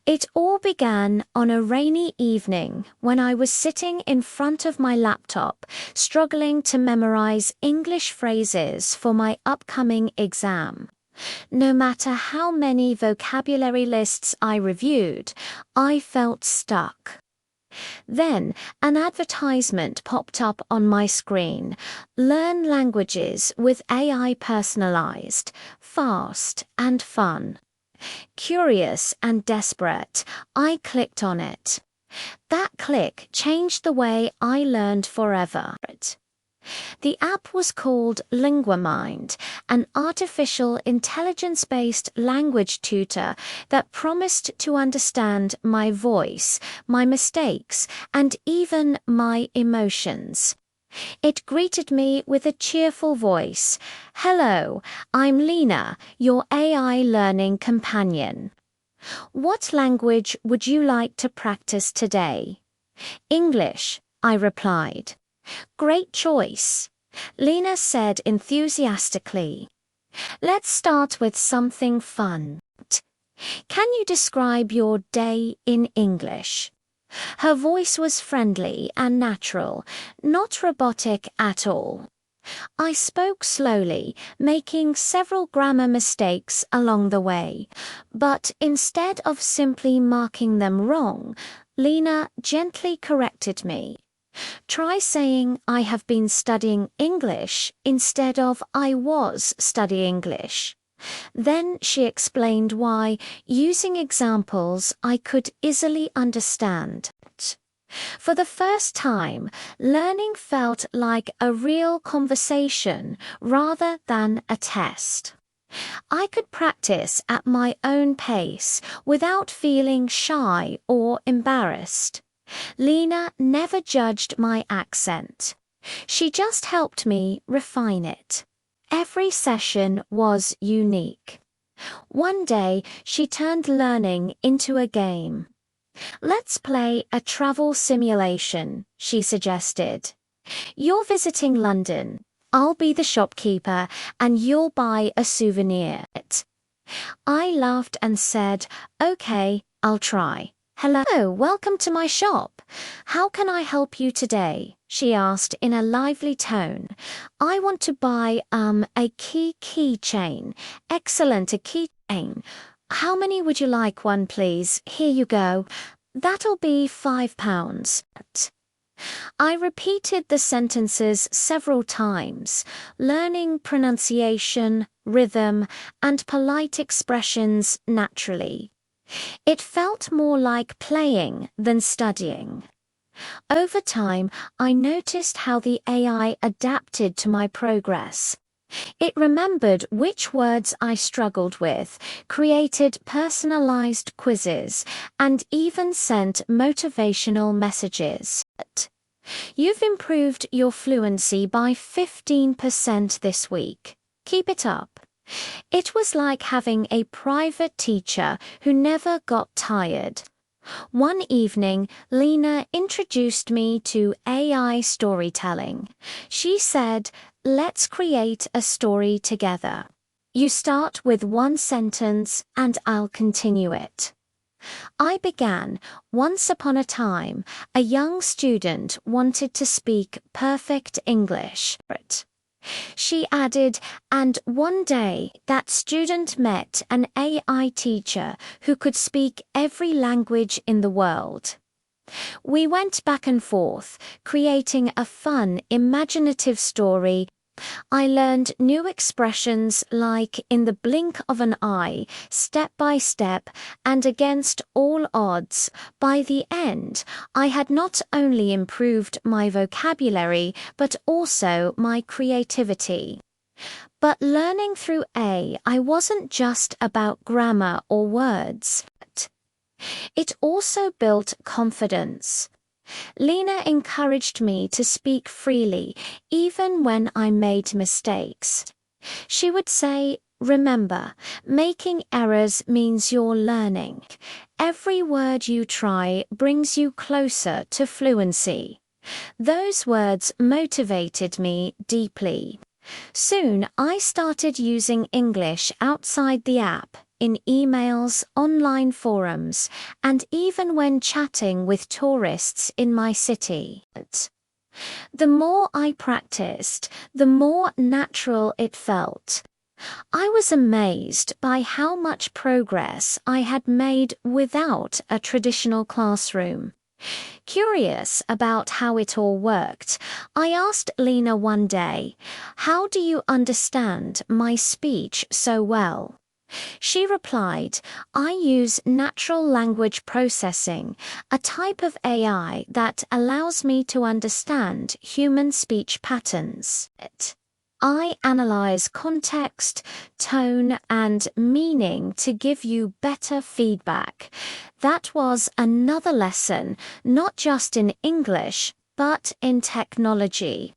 It all began on a rainy evening when I was sitting in front of my laptop, struggling to memorize English phrases for my upcoming exam. No matter how many vocabulary lists I reviewed, I felt stuck. Then an advertisement popped up on my screen. Learn languages with AI personalized, fast and fun. Curious and desperate, I clicked on it. That click changed the way I learned forever. The app was called LinguaMind, an artificial intelligence-based language tutor that promised to understand my voice, my mistakes, and even my emotions. It greeted me with a cheerful voice. "Hello, I'm Lena, your AI learning companion. What language would you like to practice today?" "English," I replied. "Great choice," Lena said enthusiastically. "Let's start with something fun. Can you describe your day in English?" Her voice was friendly and natural, not robotic at all. I spoke slowly, making several grammar mistakes along the way, but instead of simply marking them wrong, Lena gently corrected me. "Try saying 'I have been studying English' instead of 'I was studying English.'" Then she explained why, using examples I could easily understand. For the first time, learning felt like a real conversation rather than a test. I could practice at my own pace without feeling shy or embarrassed. Lena never judged my accent. She just helped me refine it. Every session was unique. One day, she turned learning into a game. "Let's play a travel simulation," she suggested. "You're visiting London. I'll be the shopkeeper, and you'll buy a souvenir." I laughed and said, "Okay, I'll try." "Hello, welcome to my shop. How can I help you today?" she asked in a lively tone. "I want to buy a keychain." "Excellent, a keychain. How many would you like one, please? Here you go. That'll be £5. I repeated the sentences several times, learning pronunciation, rhythm, and polite expressions naturally. It felt more like playing than studying. Over time, I noticed how the AI adapted to my progress. It remembered which words I struggled with, created personalized quizzes, and even sent motivational messages. "You've improved your fluency by 15% this week. Keep it up." It was like having a private teacher who never got tired. One evening, Lena introduced me to AI storytelling. She said, "Let's create a story together. You start with one sentence and I'll continue it." I began. "Once upon a time, a young student wanted to speak perfect English." She added, "And one day, that student met an AI teacher who could speak every language in the world." We went back and forth, creating a fun, imaginative story. I learned new expressions like "in the blink of an eye," "step by step," and "against all odds." By the end, I had not only improved my vocabulary, but also my creativity. But learning through AI wasn't just about grammar or words. It also built confidence. Lena encouraged me to speak freely, even when I made mistakes. She would say, "Remember, making errors means you're learning. Every word you try brings you closer to fluency." Those words motivated me deeply. Soon, I started using English outside the app, in emails, online forums, and even when chatting with tourists in my city. The more I practiced, the more natural it felt. I was amazed by how much progress I had made without a traditional classroom. Curious about how it all worked, I asked Lena one day, "How do you understand my speech so well?" She replied, "I use natural language processing, a type of AI that allows me to understand human speech patterns. I analyze context, tone, and meaning to give you better feedback." That was another lesson, not just in English, but in technology.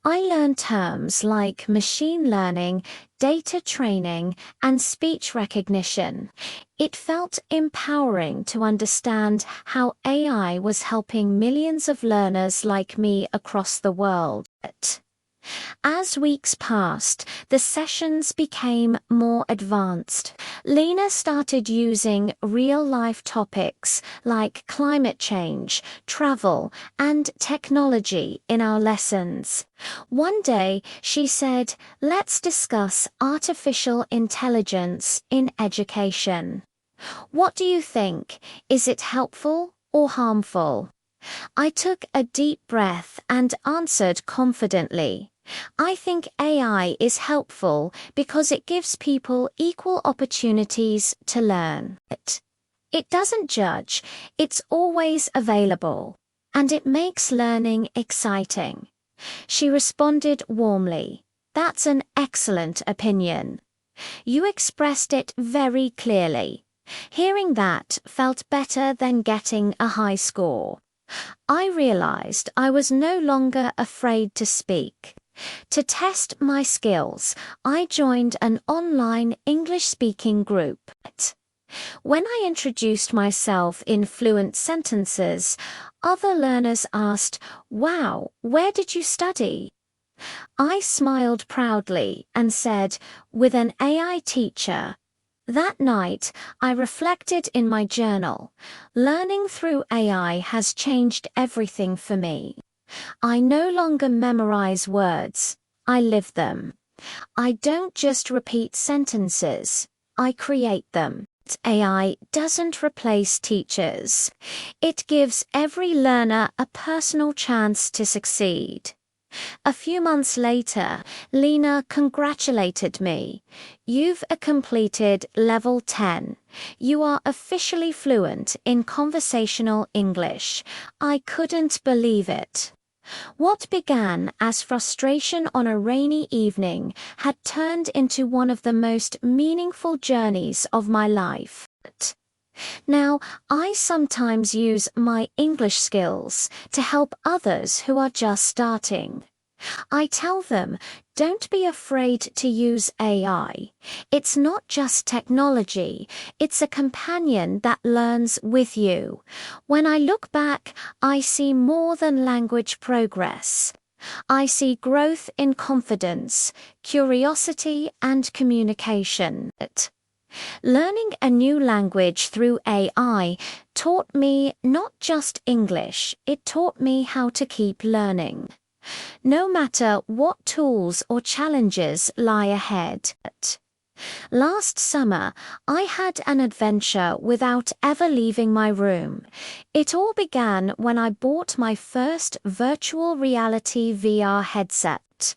I learned terms like machine learning, data training, and speech recognition. It felt empowering to understand how AI was helping millions of learners like me across the world. As weeks passed, the sessions became more advanced. Lena started using real-life topics like climate change, travel, and technology in our lessons. One day, she said, "Let's discuss artificial intelligence in education. What do you think? Is it helpful or harmful?" I took a deep breath and answered confidently, "I think AI is helpful because it gives people equal opportunities to learn. It doesn't judge, it's always available, and it makes learning exciting." She responded warmly, "That's an excellent opinion. You expressed it very clearly." Hearing that felt better than getting a high score. I realized I was no longer afraid to speak. To test my skills, I joined an online English-speaking group. When I introduced myself in fluent sentences, other learners asked, "Wow, where did you study?" I smiled proudly and said, "With an AI teacher." That night, I reflected in my journal. Learning through AI has changed everything for me. I no longer memorize words, I live them. I don't just repeat sentences, I create them. AI doesn't replace teachers. It gives every learner a personal chance to succeed. A few months later, Lena congratulated me. "You've completed level 10. You are officially fluent in conversational English." I couldn't believe it. What began as frustration on a rainy evening had turned into one of the most meaningful journeys of my life. Now, I sometimes use my English skills to help others who are just starting. I tell them, don't be afraid to use AI. It's not just technology, it's a companion that learns with you. When I look back, I see more than language progress. I see growth in confidence, curiosity, and communication. Learning a new language through AI taught me not just English, it taught me how to keep learning. No matter what tools or challenges lie ahead. Last summer, I had an adventure without ever leaving my room. It all began when I bought my first virtual reality VR headset.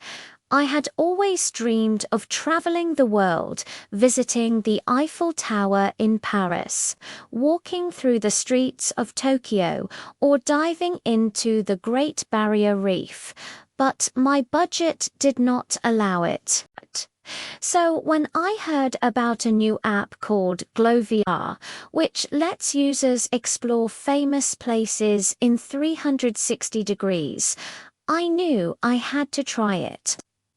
I had always dreamed of traveling the world, visiting the Eiffel Tower in Paris, walking through the streets of Tokyo, or diving into the Great Barrier Reef. But my budget did not allow it. So when I heard about a new app called GlowVR, which lets users explore famous places in 360 degrees, I knew I had to try it.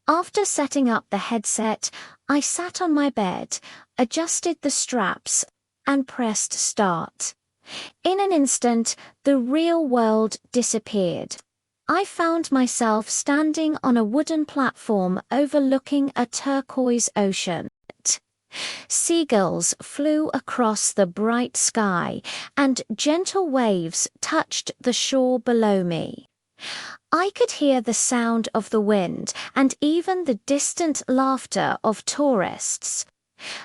After setting up the headset, I sat on my bed, adjusted the straps, and pressed start. In an instant, the real world disappeared. I found myself standing on a wooden platform overlooking a turquoise ocean. Seagulls flew across the bright sky, and gentle waves touched the shore below me. I could hear the sound of the wind and even the distant laughter of tourists.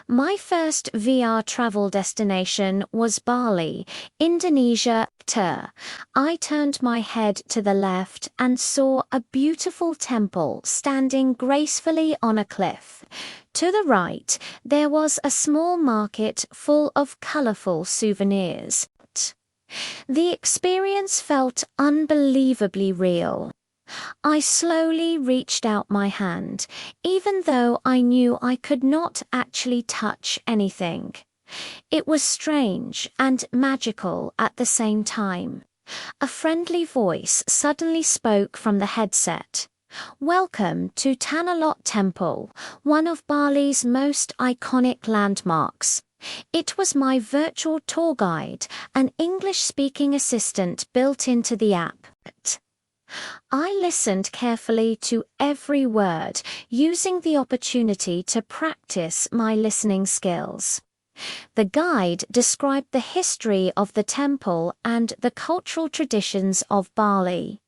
My first VR travel destination was Bali, Indonesia. I turned my head to the left and saw a beautiful temple standing gracefully on a cliff. To the right, there was a small market full of colorful souvenirs. The experience felt unbelievably real. I slowly reached out my hand, even though I knew I could not actually touch anything. It was strange and magical at the same time. A friendly voice suddenly spoke from the headset. "Welcome to Tanalot Temple, one of Bali's most iconic landmarks." It was my virtual tour guide, an English-speaking assistant built into the app. I listened carefully to every word, using the opportunity to practice my listening skills. The guide described the history of the temple and the cultural traditions of Bali.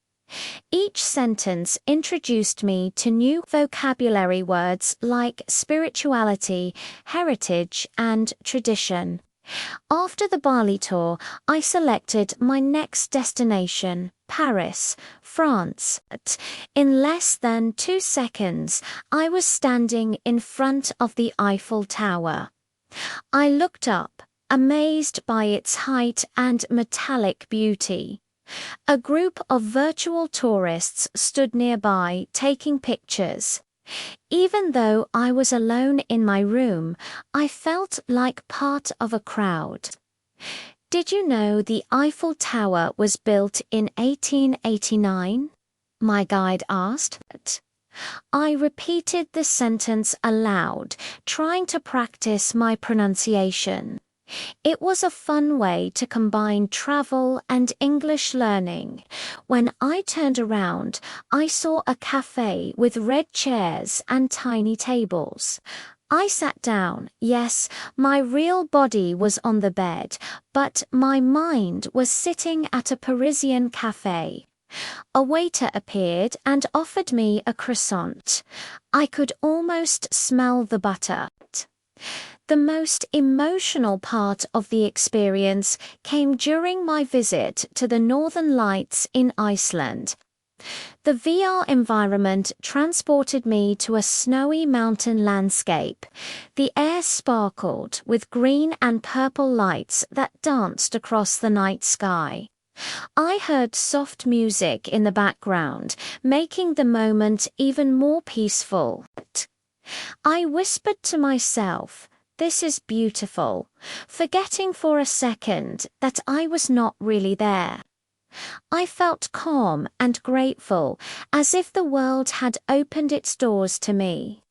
Each sentence introduced me to new vocabulary words like spirituality, heritage, and tradition. After the Bali tour, I selected my next destination, Paris, France. In less than 2 seconds, I was standing in front of the Eiffel Tower. I looked up, amazed by its height and metallic beauty. A group of virtual tourists stood nearby taking pictures. Even though I was alone in my room, I felt like part of a crowd. "Did you know the Eiffel Tower was built in 1889? My guide asked. I repeated the sentence aloud, trying to practice my pronunciation. It was a fun way to combine travel and English learning. When I turned around, I saw a cafe with red chairs and tiny tables. I sat down. Yes, my real body was on the bed, but my mind was sitting at a Parisian cafe. A waiter appeared and offered me a croissant. I could almost smell the butter. The most emotional part of the experience came during my visit to the Northern Lights in Iceland. The VR environment transported me to a snowy mountain landscape. The air sparkled with green and purple lights that danced across the night sky. I heard soft music in the background, making the moment even more peaceful. I whispered to myself, "This is beautiful," forgetting for a second that I was not really there. I felt calm and grateful, as if the world had opened its doors to me.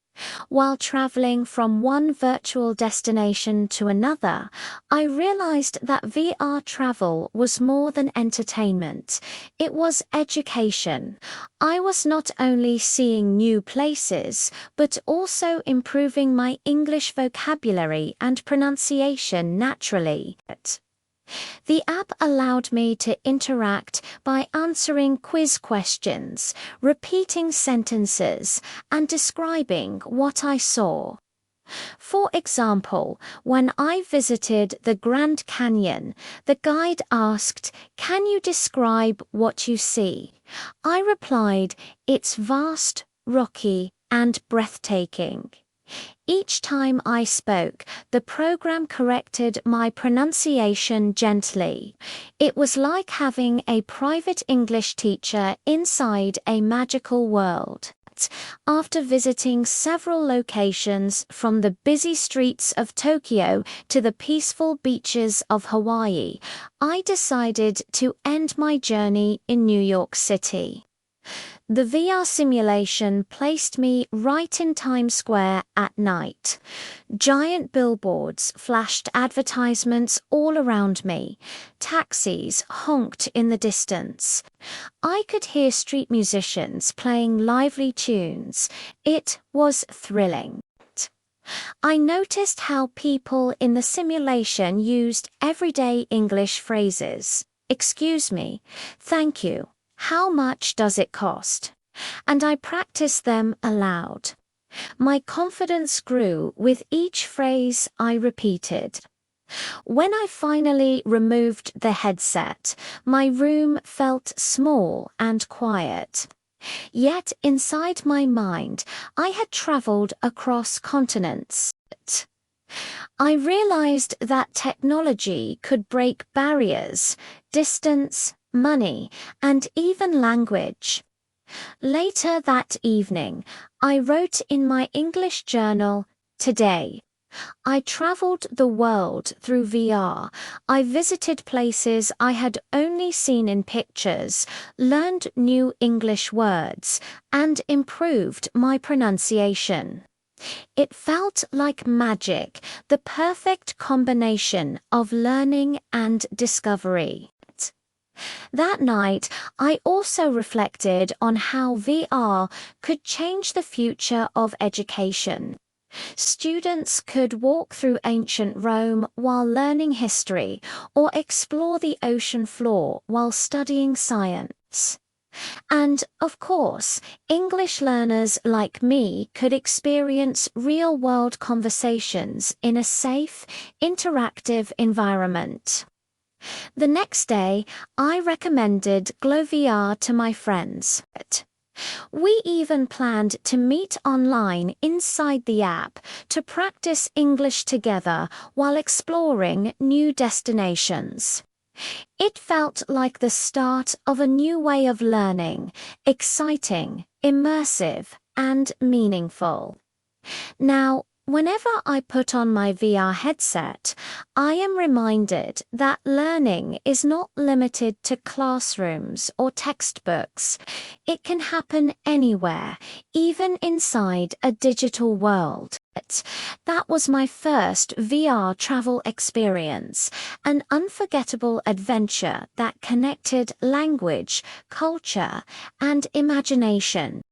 While traveling from one virtual destination to another, I realized that VR travel was more than entertainment. It was education. I was not only seeing new places, but also improving my English vocabulary and pronunciation naturally. The app allowed me to interact by answering quiz questions, repeating sentences, and describing what I saw. For example, when I visited the Grand Canyon, the guide asked, "Can you describe what you see?" I replied, "It's vast, rocky, and breathtaking." Each time I spoke, the program corrected my pronunciation gently. It was like having a private English teacher inside a magical world. After visiting several locations from the busy streets of Tokyo to the peaceful beaches of Hawaii, I decided to end my journey in New York City. The VR simulation placed me right in Times Square at night. Giant billboards flashed advertisements all around me. Taxis honked in the distance. I could hear street musicians playing lively tunes. It was thrilling. I noticed how people in the simulation used everyday English phrases. Excuse me, thank you, how much does it cost? And I practiced them aloud. My confidence grew with each phrase I repeated. When I finally removed the headset, my room felt small and quiet. Yet inside my mind, I had traveled across continents. I realized that technology could break barriers, distance, money, and even language. Later that evening, I wrote in my English journal, "Today, I traveled the world through VR. I visited places I had only seen in pictures, learned new English words, and improved my pronunciation." It felt like magic, the perfect combination of learning and discovery. That night, I also reflected on how VR could change the future of education. Students could walk through ancient Rome while learning history, or explore the ocean floor while studying science. And, of course, English learners like me could experience real-world conversations in a safe, interactive environment. The next day, I recommended GlowVR to my friends. We even planned to meet online inside the app to practice English together while exploring new destinations. It felt like the start of a new way of learning, exciting, immersive, and meaningful. Now, whenever I put on my VR headset, I am reminded that learning is not limited to classrooms or textbooks. It can happen anywhere, even inside a digital world. That was my first VR travel experience, an unforgettable adventure that connected language, culture, and imagination.